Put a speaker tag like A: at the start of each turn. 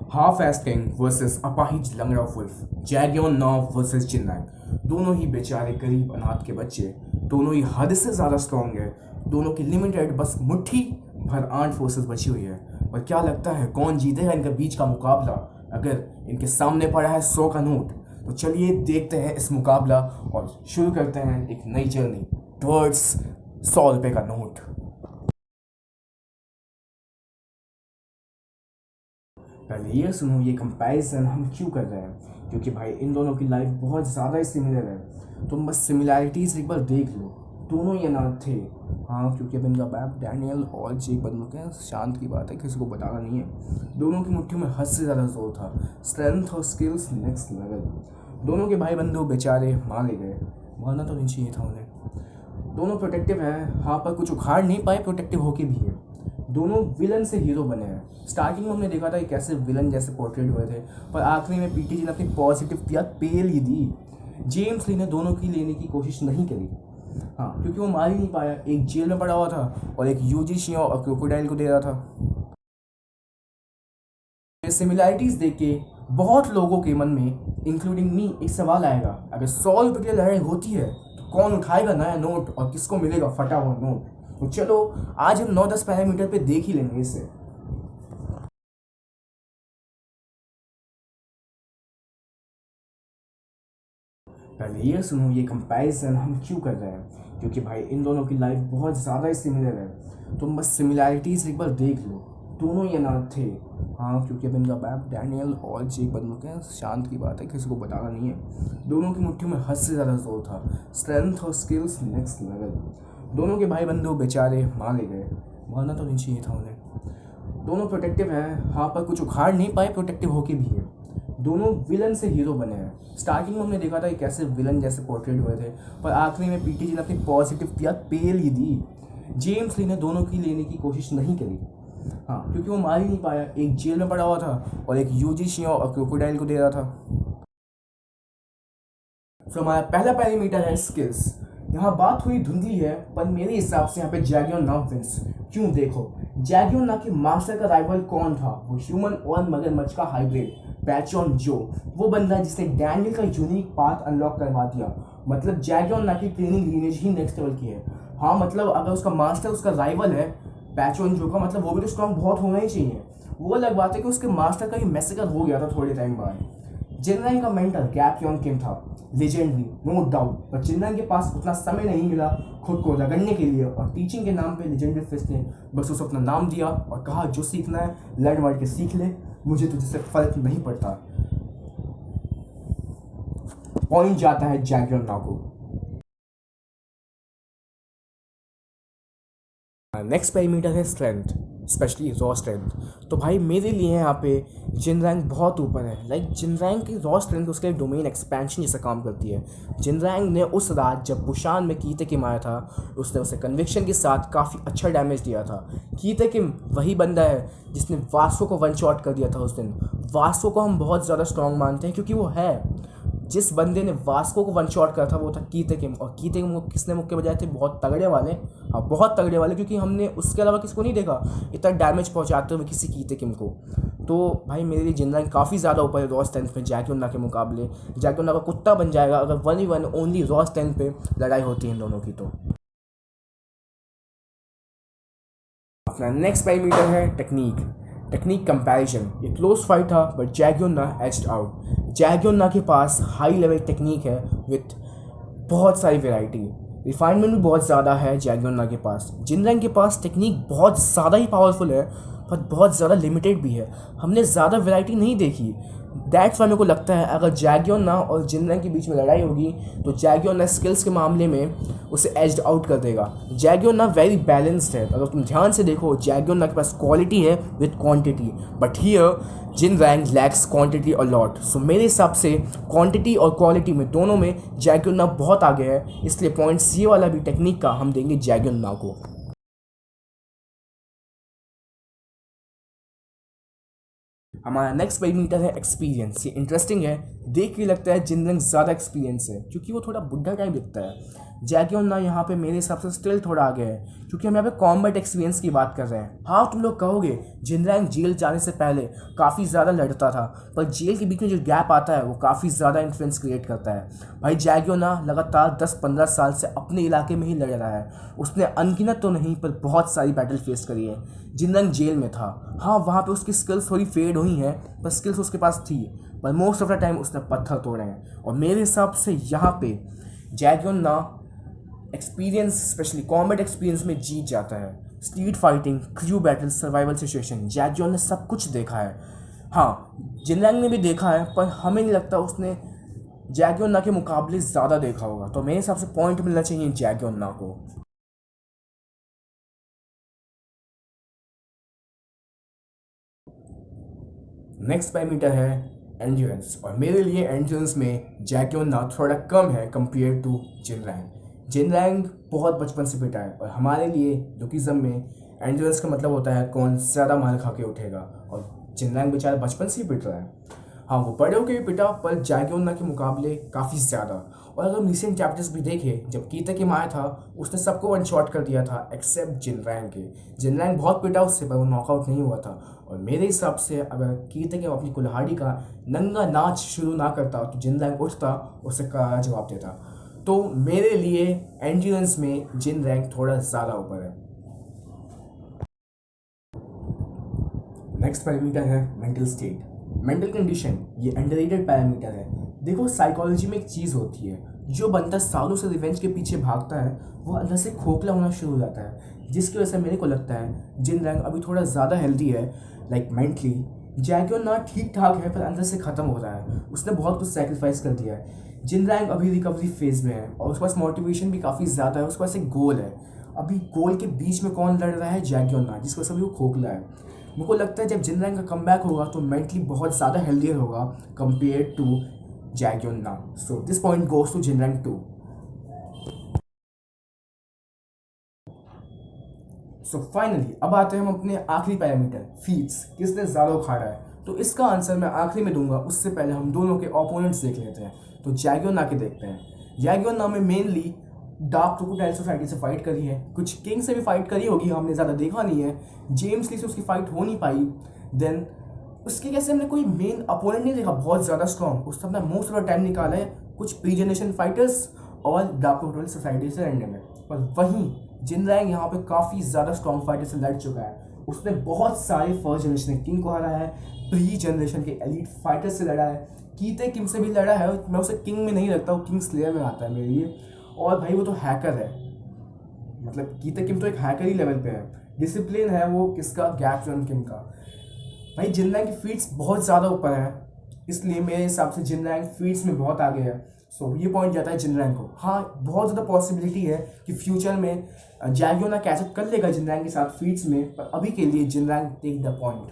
A: हाफ-एस्ड king versus अपाहिज लंगड़ा wolf, जैगियोन नॉव versus जिनरैंग। दोनों ही बेचारे गरीब अनाथ के बच्चे, दोनों ही हद से ज़्यादा स्ट्रॉन्ग है। दोनों की लिमिटेड बस मुट्ठी भर आर्म्ड फोर्सेस बची हुई है। और क्या लगता है कौन जीतेगा इनके बीच का मुकाबला? अगर इनके सामने पड़ा है 100 का नोट, तो चलिए देखते हैं इस मुकाबला और शुरू करते हैं एक नई जर्नी टुवर्ड्स 100 रुपये का नोट। पहले ये सुनो, ये कंपैरिजन हम क्यों कर रहे हैं? क्योंकि भाई इन दोनों की लाइफ बहुत ज़्यादा ही सिमिलर है। तुम बस सिमिलैरिटीज़ एक बार देख लो। दोनों ही अनाथ थे। हाँ, क्योंकि अब इनका बाप डैनियल और जेक बन चुके हैं। शांत की बात है, किसी को बताना नहीं है। दोनों की मुट्ठी में हद से ज़्यादा जोर था। स्ट्रेंथ और स्किल्स नेक्स्ट लेवल। दोनों के भाई बंधु बेचारे मारे गए। मारना तो नहीं चाहिए था उन्हें। दोनों प्रोटेक्टिव हैं, हाँ, पर कुछ उखाड़ नहीं पाए, प्रोटेक्टिव होके भी है। दोनों विलन से हीरो बने हैं। स्टार्टिंग में हमने देखा था कि कैसे विलन जैसे पोर्ट्रेट हुए थे, पर आखिरी में पीटी जी ने अपनी पॉजिटिव याद पेल ही दी। जेम्स ली ने दोनों की लेने की कोशिश नहीं करी। हाँ, क्योंकि वो मार ही नहीं पाया। एक जेल में पड़ा हुआ था और एक यूजी शियो और क्रोकोडाइल को दे रहा था। सिमिलैरिटीज देख के बहुत लोगों के मन में इंक्लूडिंग मी एक सवाल आएगा, अगर 100 रुपये की लड़ाई होती है तो कौन उठाएगा नया नोट और किसको मिलेगा फटा हुआ नोट? तो चलो आज हम 9-10 पैरामीटर पे देख ही लेंगे इसे। पहले ये सुनो, ये कंपैरिजन हम क्यों कर रहे हैं? क्योंकि भाई इन दोनों की लाइफ बहुत ज़्यादा ही सिमिलर है। तुम बस सिमिलैरिटीज़ एक बार देख लो। दोनों ही अनाथ थे। हाँ, क्योंकि अब इनका बाप डैनियल और जेक बन चुके हैं। शांत की बात है, किसी को बताना नहीं है। दोनों की मुट्ठी में हद से ज़्यादा जोर था। स्ट्रेंथ और स्किल्स नेक्स्ट लेवल। दोनों के भाई बंधु बेचारे मारे गए। मारना तो नहीं चाहिए था उन्हें। दोनों प्रोटेक्टिव हैं, हाँ, पर कुछ उखाड़ नहीं पाए, प्रोटेक्टिव होके भी है। दोनों विलन से हीरो बने हैं। स्टार्टिंग में हमने देखा था कि कैसे विलन जैसे पोर्ट्रेट हुए थे, पर आखिरी में पीटी जी ने अपनी पॉजिटिव याद पेल ही दी। जेम्स ली ने दोनों की लेने की कोशिश नहीं करी। हाँ, क्योंकि वो मार ही नहीं पाया। एक जेल में पड़ा हुआ था और एक यूजी शियो और क्रोकोडाइल को दे रहा था। तो हमारा पहला पैरामीटर है स्किल्स। यहाँ बात थोड़ी धुंधली है, पर मेरे हिसाब से यहाँ पे जैगियोन ना विंस। क्यों? देखो, जैगियोन ना के मास्टर का राइवल कौन था? वो ह्यूमन और मगरमच्छ का हाइब्रिड पैचॉन जो, वो बंदा जिसने डैनियल का यूनिक पाथ अनलॉक करवा दिया। मतलब जैगियोन ना की ट्रेनिंग लीनेज ही नेक्स्ट लेवल की है। हाँ, मतलब अगर उसका मास्टर उसका राइवल है पैचॉन जो का, मतलब वो भी तो स्ट्रॉन्ग बहुत होना ही चाहिए। वो अलग बात है कि उसके मास्टर का ही मैसेकर हो गया था थोड़े टाइम बाद। जिनरैंग का मेंटर गैपियोन किम था, लेजेंडरी नो डाउट, पर जिनरैंग के पास उतना समय नहीं मिला खुद को रगड़ने के लिए, और टीचिंग के नाम पे लेजेंडरी फिस्ट ने बस उसे अपना नाम दिया और कहा जो सीखना है लड़ मर के सीख ले, मुझे तुझसे फर्क नहीं पड़ता। पॉइंट जाता है जैगियोन ना को। नेक्स्ट पैरामीटर है स्ट्रेंथ, स्पेशली रॉ स्ट्रेंथ। तो भाई मेरे लिए यहाँ पे जिनरैंग बहुत ऊपर है। लाइक जिनरैंग की रॉ स्ट्रेंथ उसके डोमेन एक्सपेंशन जैसा काम करती है। जिनरैंग ने उस रात जब बुशान में कीते किम आया था, उसने उसे कन्विक्शन के साथ काफ़ी अच्छा डैमेज दिया था। कीते किम वही बंदा है जिसने वास्को को वन शॉट कर दिया था उस दिन। वास्को को हम बहुत ज़्यादा स्ट्रॉन्ग मानते हैं क्योंकि वो है, जिस बंदे ने वास्को को वन शॉट करा था वो था कीते किम। और कीते किम को किसने मुक्के बजाए थे? बहुत तगड़े वाले। हाँ, बहुत तगड़े वाले, क्योंकि हमने उसके अलावा किसको नहीं देखा इतना डैमेज पहुंचाते हुए किसी कीते किम को। तो भाई मेरे लिए जिनरैंग काफ़ी ज़्यादा ऊपर है रॉ स्ट्रेंथ पे जैगियोन ना के मुकाबले। जैगियोन ना का कुत्ता बन जाएगा अगर 1v1 ओनली रॉ स्ट्रेंथ पे लड़ाई होती है इन दोनों की। तो अपना नेक्स्ट पैरामीटर है टेक्निक। Technique comparison. ये क्लोज फाइट था बट जैगियोन ना एज्ड आउट। जैगियोन ना के पास हाई लेवल टेक्निक है विथ बहुत सारी वैरायटी। रिफाइनमेंट भी बहुत ज़्यादा है जैगियोन ना के पास। जिनरैंग के पास टेक्निक बहुत ज़्यादा ही पावरफुल है पर बहुत ज़्यादा लिमिटेड भी है। हमने ज़्यादा वैरायटी नहीं देखी। दैट्स वाई मेरे को लगता है अगर जैगियोन ना और जिनरैंग के बीच में लड़ाई होगी तो जैगियोन ना स्किल्स के मामले में उसे एज्ड आउट कर देगा। जैगियोन ना वेरी बैलेंस्ड है। अगर तुम ध्यान से देखो जैगियोन ना के पास क्वालिटी है with quantity, but here Jinrang lacks quantity और लॉट। सो मेरे हिसाब से क्वांटिटी और क्वालिटी में दोनों में जैगियोन ना बहुत आगे है, इसलिए पॉइंट्स ये वाला भी टेक्निक का हम देंगे जैगियोन ना को। हमारा नेक्स्ट पैरामीटर है एक्सपीरियंस। ये इंटरेस्टिंग है, देख के लगता है जिनरंग ज़्यादा एक्सपीरियंस है क्योंकि वो थोड़ा बुढ़ा टाइप दिखता है। जैगियोना यहाँ पे मेरे हिसाब से स्टिल थोड़ा आगे है, क्योंकि हम यहाँ पे कॉम्बैट एक्सपीरियंस की बात कर रहे हैं। हाँ, तुम लोग कहोगे जिनरैंग जेल जाने से पहले काफ़ी ज़्यादा लड़ता था, पर जेल के बीच में जो गैप आता है वो काफ़ी ज़्यादा इन्फ्लुएंस क्रिएट करता है। भाई जैगियोना लगातार 10-15 साल से अपने इलाके में ही लड़ रहा है। उसने अनगिनत तो नहीं पर बहुत सारी बैटल फेस करी है। जिनरैंग जेल में था, हाँ वहाँ पे उसकी स्किल्स थोड़ी फेड हुई हैं, पर स्किल्स उसके पास थी, पर मोस्ट ऑफ द टाइम उसने पत्थर तोड़े हैं। और मेरे हिसाब से यहाँ पे Jaegyeon Na experience, specially combat experience में जीत जाता है। Street fighting, crew battle, survival situation, Jaegyeon ने सब कुछ देखा है। हाँ, जिनरैंग ने भी देखा है, पर हमें नहीं लगता उसने जैगियोना के मुकाबले ज़्यादा देखा होगा। तो मेरे हिसाब से पॉइंट मिलना चाहिए जैगियोना को। नेक्स्ट पैरामीटर है एंड्योरेंस, और मेरे लिए एंड्योरेंस में जैगियोना थोड़ा कम है कंपेयर टू जिनरैंग। जिनरैंग बहुत बचपन से पिटा है, और हमारे लिए लुकिज्म में एंड्योरेंस का मतलब होता है कौन ज़्यादा मार खा के उठेगा, और जिनरैंग बेचारा बचपन से ही पिट रहा है। हाँ, वो बड़े होकर भी पिटा, पर जैगियोना के मुकाबले काफ़ी ज़्यादा। और अगर हम रिसेंट चैप्टर्स भी देखें, जब कीता में आया था उसने सबको वन शॉट कर दिया था एक्सेप्ट जिनरैंग के। जिनरैंग बहुत पिटा उससे, पर वो नॉकआउट नहीं हुआ था। और मेरे हिसाब से अगर कीता के अपनी कुल्हाड़ी का नंगा नाच शुरू ना करता तो जिनरैंग उठता, उससे करारा जवाब देता। तो मेरे लिए एंड्योरेंस में जिनरैंग थोड़ा ज़्यादा ऊपर है। नेक्स्ट पैरामीटर है मेंटल स्टेट, मेंटल कंडीशन। ये अंडररेटेड पैरामीटर है। देखो, साइकोलॉजी में एक चीज़ होती है, जो बंदा सालों से रिवेंज के पीछे भागता है वो अंदर से खोखला होना शुरू हो जाता है, जिसकी वजह से मेरे को लगता है जिनरैंग अभी थोड़ा ज़्यादा हेल्दी है, लाइक मेंटली। जैगियोना ठीक ठाक है, पर अंदर से ख़त्म हो रहा है। उसने बहुत कुछ सेक्रीफाइस कर दिया है। जिनरैंग अभी रिकवरी फेज में है, और उसके पास मोटिवेशन भी काफ़ी ज़्यादा है। उसके पास एक गोल है। अभी गोल के बीच में कौन लड़ रहा है? जैगियोना, जिसकी वजह से वो खोखला है। मेरे को लगता है जब जिनरैंग का कमबैक होगा तो मेंटली बहुत ज़्यादा हेल्दियर होगा compare to Jaegyeon Na. So this point goes to Jinrang 2। So finally अब आते हैं हम अपने आखिरी पैरामीटर, फीट्स, किसने ज़्यादा उखाड़ा है। तो इसका आंसर मैं आखिरी में दूंगा, उससे पहले हम दोनों के ओपोनेंट्स देख लेते हैं। तो जैगियोना के देखते हैं। जैगियोना में मेनली डार्क क्रोकोडाइल सोसाइटी से फाइट करी है, कुछ किंग से भी फाइट करी होगी, हमने ज़्यादा देखा नहीं है। जेम्स ली से उसकी फाइट हो नहीं पाई। देन उसके कैसे हमने कोई मेन अपोनेंट नहीं देखा बहुत ज़्यादा स्ट्रॉन्ग। उसने अपना मोस्ट ऑफ द टाइम निकाला है कुछ प्री जनरेशन फाइटर्स और डार्क क्रोकोडाइल सोसाइटी से लड़ने में। पर वहीं जिनरैंग यहाँ पे काफ़ी ज़्यादा स्ट्रॉन्ग फाइटर से लड़ चुका है। उसने बहुत सारे फर्स्ट जनरेशन किंग को हराया है, प्री जनरेशन के एलीट फाइटर से लड़ा है, कीते किम से भी लड़ा है। मैं उसे किंग में नहीं रखता, वो किंग स्लेयर में आता है मेरे लिए। और भाई वो तो हैकर है, मतलब कीता किम तो एक हैकर ही लेवल पे है। डिसिप्लिन है वो किसका? गैप किम का। भाई जिनरैंग की फीट्स बहुत ज़्यादा ऊपर है, इसलिए मेरे हिसाब से जिनरैंग फीट्स में बहुत आगे है। सो ये पॉइंट जाता है जिनरैंग को। हाँ, बहुत ज़्यादा पॉसिबिलिटी है कि फ्यूचर में जैगियोना कैचअप कर लेगा जिनरैंग के साथ फीट्स में, पर अभी के लिए जिनरैंग टेक द पॉइंट।